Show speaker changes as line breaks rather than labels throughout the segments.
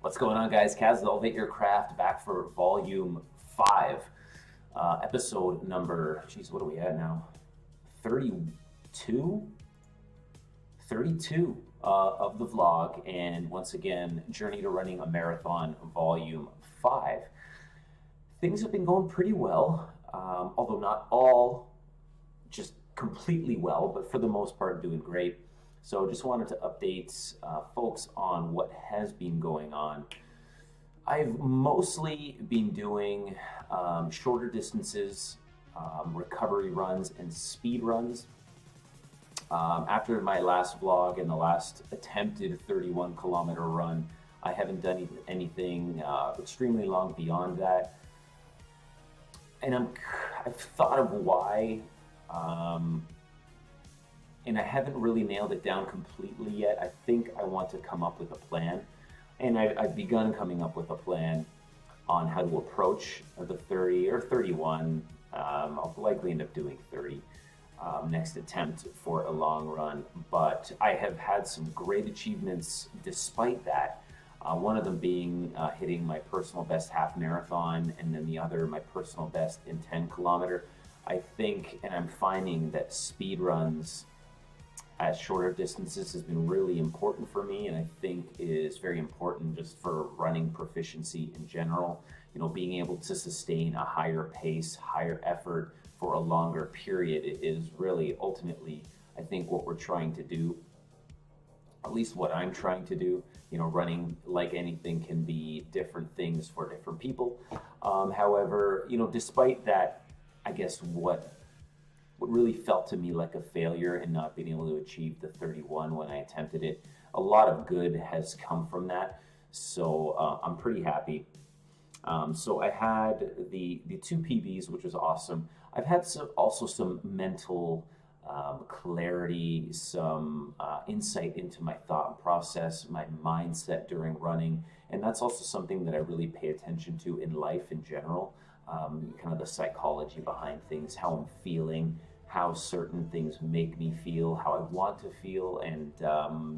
What's going on, guys? Kaz, Elevate Your Craft, back for volume 5, episode number, geez, what are we at now? 32? 32 of the vlog, and once again, Journey to Running a Marathon, volume 5. Things have been going pretty well, although not all just completely well, but for the most part, doing great. So just wanted to update folks on what has been going on. I've mostly been doing shorter distances, recovery runs, and speed runs. After my last vlog and the last attempted 31-kilometer run, I haven't done anything extremely long beyond that. And I've thought of why. And I haven't really nailed it down completely yet. I think I want to come up with a plan, and I've begun coming up with a plan on how to approach the 30 or 31. I'll likely end up doing 30 next attempt for a long run, but I have had some great achievements despite that. One of them being hitting my personal best half marathon, and then the other my personal best in 10-kilometer. I think, and I'm finding that speed runs at shorter distances has been really important for me, and I think is very important just for running proficiency in general. You know, being able to sustain a higher pace, higher effort for a longer period is really ultimately, I think, what we're trying to do, at least what I'm trying to do. You know, running, like anything, can be different things for different people. However, you know, despite that, I guess what really felt to me like a failure in not being able to achieve the 31 when I attempted it, a lot of good has come from that. So I'm pretty happy. So I had the 2 PBs, which was awesome. I've had also some mental clarity, some insight into my thought process, my mindset during running. And that's also something that I really pay attention to in life in general. Kind of the psychology behind things, how I'm feeling, how certain things make me feel, how I want to feel, and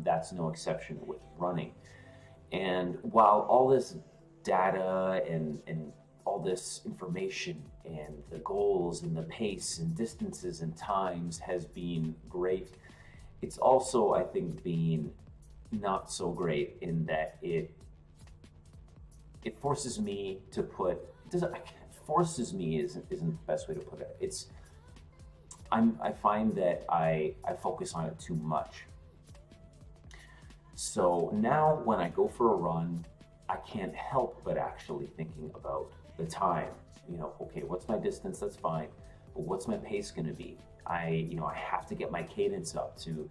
that's no exception with running. And while all this data and all this information and the goals and the pace and distances and times has been great, it's also, I think, been not so great in that it forces me to put, forces me isn't the best way to put it. I find that I focus on it too much. So now when I go for a run, I can't help but actually thinking about the time. You know, okay, what's my distance? That's fine. But what's my pace going to be? I have to get my cadence up to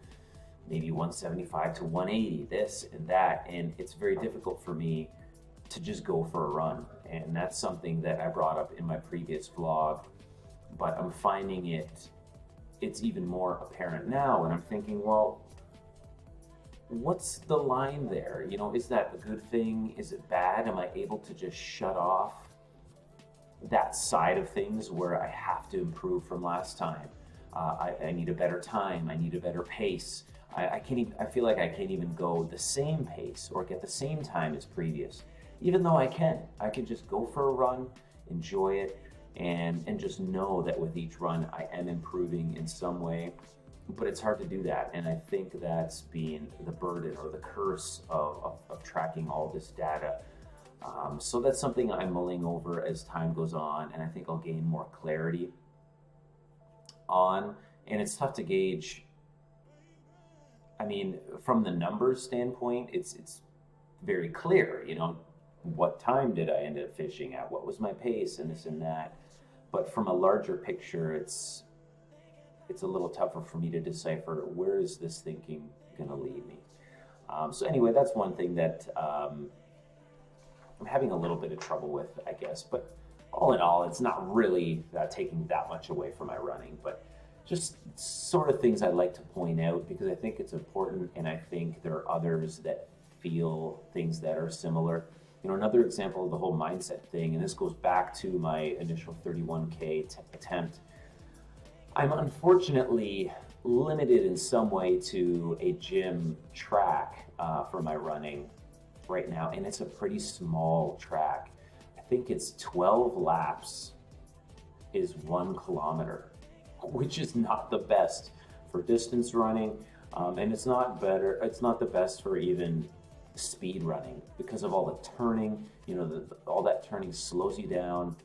maybe 175 to 180, this and that. And it's very difficult for me to just go for a run. And that's something that I brought up in my previous vlog, but I'm finding it's even more apparent now. And I'm thinking, well, what's the line there? You know, is that a good thing? Is it bad? Am I able to just shut off that side of things where I have to improve from last time? I need a better time. I need a better pace. I feel like I can't even go the same pace or get the same time as previous. Even though I can just go for a run, enjoy it, and just know that with each run I am improving in some way. But it's hard to do that, and I think that's been the burden or the curse of tracking all this data. So that's something I'm mulling over as time goes on, and I think I'll gain more clarity on. And it's tough to gauge. I mean, from the numbers standpoint, it's very clear, you know, what time did I end up fishing at? What was my pace and this and that? But from a larger picture, it's a little tougher for me to decipher where is this thinking going to lead me. So anyway, that's one thing that I'm having a little bit of trouble with, I guess. But all in all, it's not really taking that much away from my running, but just sort of things I'd like to point out because I think it's important, and I think there are others that feel things that are similar. You know, another example of the whole mindset thing, and this goes back to my initial 31K attempt. I'm unfortunately limited in some way to a gym track for my running, right now, and it's a pretty small track. I think it's 12 laps is 1 kilometer, which is not the best for distance running, and it's not the best for even speed running because of all the turning. You know, all that turning slows you down,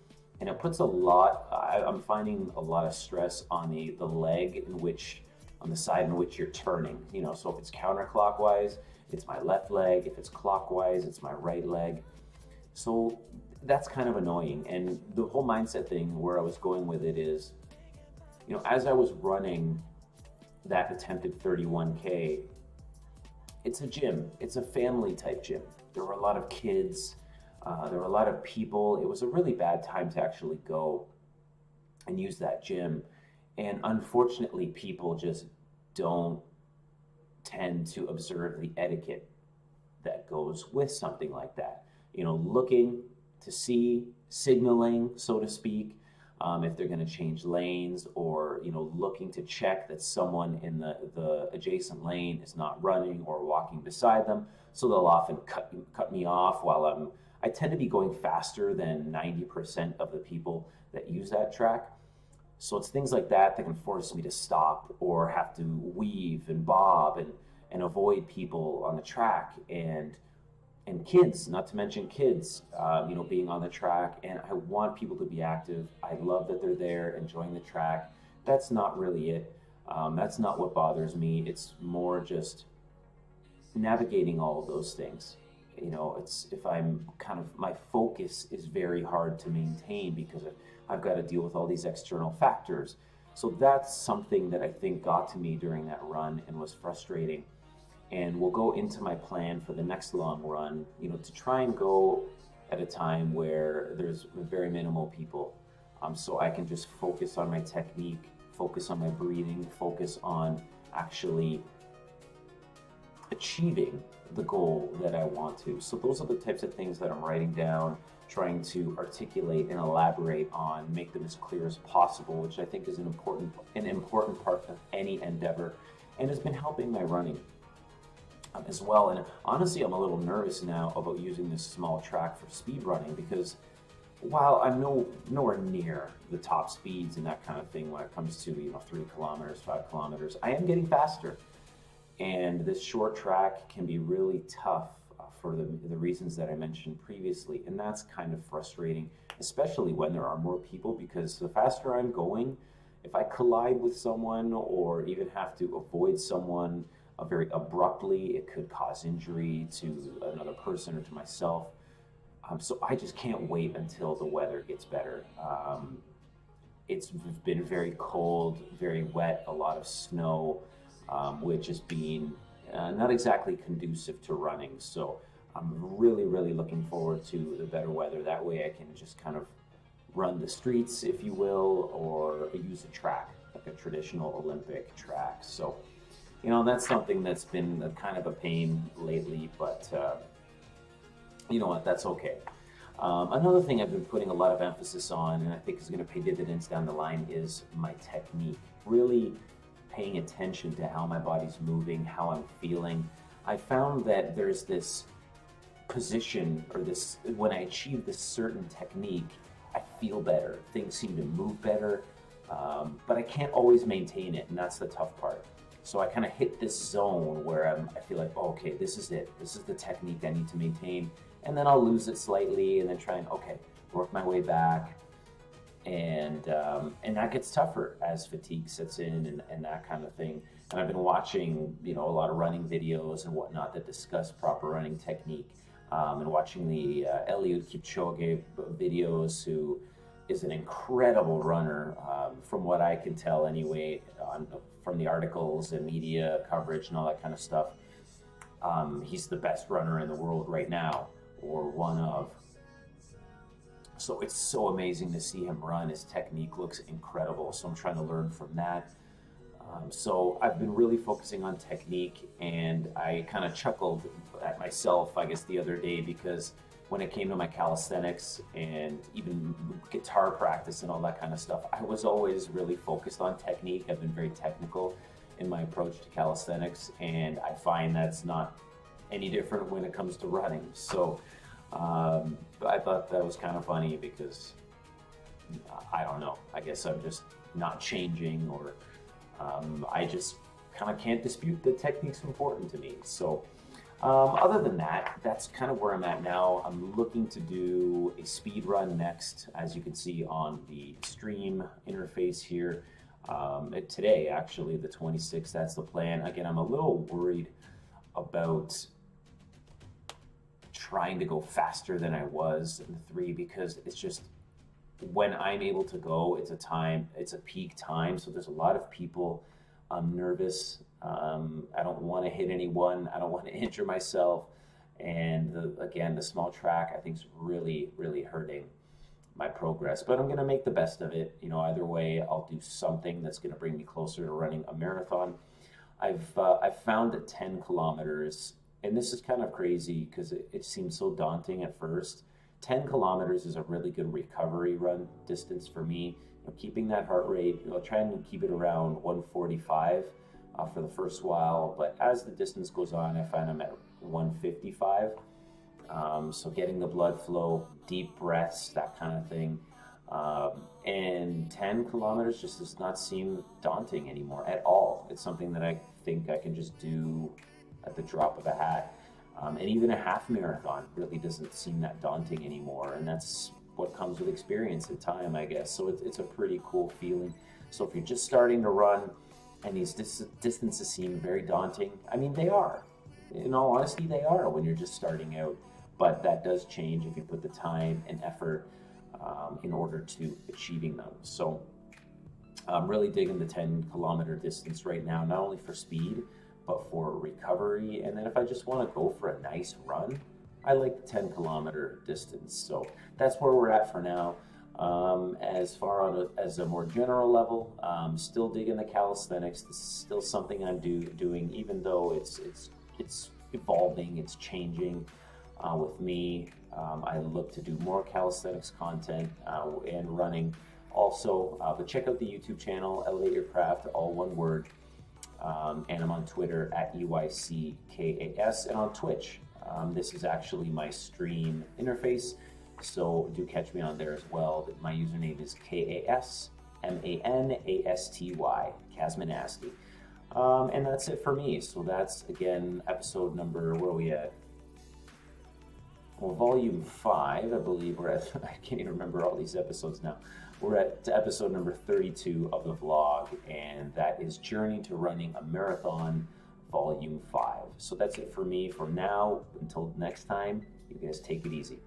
and it puts a lot. I'm finding a lot of stress on the leg in which, on the side in which you're turning. You know, so if it's counterclockwise, it's my left leg. If it's clockwise, it's my right leg. So that's kind of annoying. And the whole mindset thing, where I was going with it is, you know, as I was running that attempted 31K, it's a gym. It's a family type gym. There were a lot of kids. There were a lot of people. It was a really bad time to actually go and use that gym. And unfortunately, people just don't tend to observe the etiquette that goes with something like that. You know, looking to see, signaling, so to speak, if they're going to change lanes, or, you know, looking to check that someone in the adjacent lane is not running or walking beside them. So they'll often cut me off while I tend to be going faster than 90% of the people that use that track. So it's things like that that can force me to stop or have to weave and bob and avoid people on the track, and kids, not to mention kids, you know, being on the track. And I want people to be active. I love that they're there enjoying the track. That's not really it. That's not what bothers me. It's more just navigating all of those things. You know, it's, if I'm kind of, my focus is very hard to maintain because I've got to deal with all these external factors. So that's something that I think got to me during that run and was frustrating. And we'll go into my plan for the next long run, you know, to try and go at a time where there's very minimal people. So I can just focus on my technique, focus on my breathing, focus on actually achieving the goal that I want to. So those are the types of things that I'm writing down, trying to articulate and elaborate on, make them as clear as possible, which I think is an important part of any endeavor, and has been helping my running as well. And honestly, I'm a little nervous now about using this small track for speed running, because while I'm nowhere near the top speeds and that kind of thing when it comes to, you know, 3 kilometers, 5 kilometers, I am getting faster. And this short track can be really tough for the reasons that I mentioned previously. And that's kind of frustrating, especially when there are more people, because the faster I'm going, if I collide with someone or even have to avoid someone very abruptly, it could cause injury to another person or to myself. So I just can't wait until the weather gets better. It's been very cold, very wet, a lot of snow, which has been not exactly conducive to running. So I'm really looking forward to the better weather. That way I can just kind of run the streets, if you will, or use a track, like a traditional Olympic track. So, you know, that's something that's been kind of a pain lately, but you know what, that's okay. Another thing I've been putting a lot of emphasis on, and I think is going to pay dividends down the line, is my technique. Really paying attention to how my body's moving, how I'm feeling. I found that there's this position, or this, when I achieve this certain technique, I feel better. Things seem to move better, but I can't always maintain it, and that's the tough part. So I kind of hit this zone where I feel like, oh, okay, this is it. This is the technique I need to maintain. And then I'll lose it slightly and then try and, okay, work my way back. And that gets tougher as fatigue sets in and that kind of thing. And I've been watching, you know, a lot of running videos and whatnot that discuss proper running technique, and watching the Eliud Kipchoge videos, who is an incredible runner, from what I can tell anyway, from the articles and media coverage and all that kind of stuff. He's the best runner in the world right now, or one of. So it's so amazing to see him run. His technique looks incredible. So I'm trying to learn from that. So I've been really focusing on technique, and I kind of chuckled at myself, I guess, the other day, because when it came to my calisthenics and even guitar practice and all that kind of stuff, I was always really focused on technique. I've been very technical in my approach to calisthenics, and I find that's not any different when it comes to running. So I thought that was kind of funny because I don't know, I guess I'm just not changing, or I just kind of can't dispute that technique's important to me. So other than that, that's kind of where I'm at now. I'm looking to do a speed run next, as you can see on the stream interface here. Today, actually, the 26th, that's the plan. Again, I'm a little worried about trying to go faster than I was in the 3, because it's just, when I'm able to go, it's a peak time, so there's a lot of people. I'm nervous. I don't want to hit anyone. I don't want to injure myself. And again, the small track, I think, is really, really hurting my progress. But I'm going to make the best of it. You know, either way, I'll do something that's going to bring me closer to running a marathon. I've found that 10 kilometers, and this is kind of crazy because it seems so daunting at first. 10 kilometers is a really good recovery run distance for me. You know, keeping that heart rate, I'll try and keep it around 145 for the first while, but as the distance goes on, I find I'm at 155. So getting the blood flow, deep breaths, that kind of thing. And 10 kilometers just does not seem daunting anymore at all. It's something that I think I can just do at the drop of a hat. And even a half marathon really doesn't seem that daunting anymore. And that's what comes with experience and time, I guess. So it's a pretty cool feeling. So if you're just starting to run and these distances seem very daunting, I mean, they are. In all honesty, they are when you're just starting out. But that does change if you put the time and effort in order to achieving them. So I'm really digging the 10-kilometer distance right now, not only for speed, but for recovery. And then if I just want to go for a nice run, I like the 10-kilometer distance. So that's where we're at for now. As far on as a more general level, still digging the calisthenics. This is still something I'm doing, even though it's evolving, it's changing with me. I look to do more calisthenics content and running. Also, but check out the YouTube channel, Elevate Your Craft, all one word. And I'm on Twitter at EYCKAS, and on Twitch. This is actually my stream interface, so do catch me on there as well. My username is KASMANASTY, Kasmanasty. And that's it for me. So that's, again, episode number, where are we at? Well, volume 5, I believe we're at. I can't even remember all these episodes now. We're at episode number 32 of the vlog, and that is Journey to Running a Marathon, volume 5. So that's it for me for now. Until next time, you guys take it easy.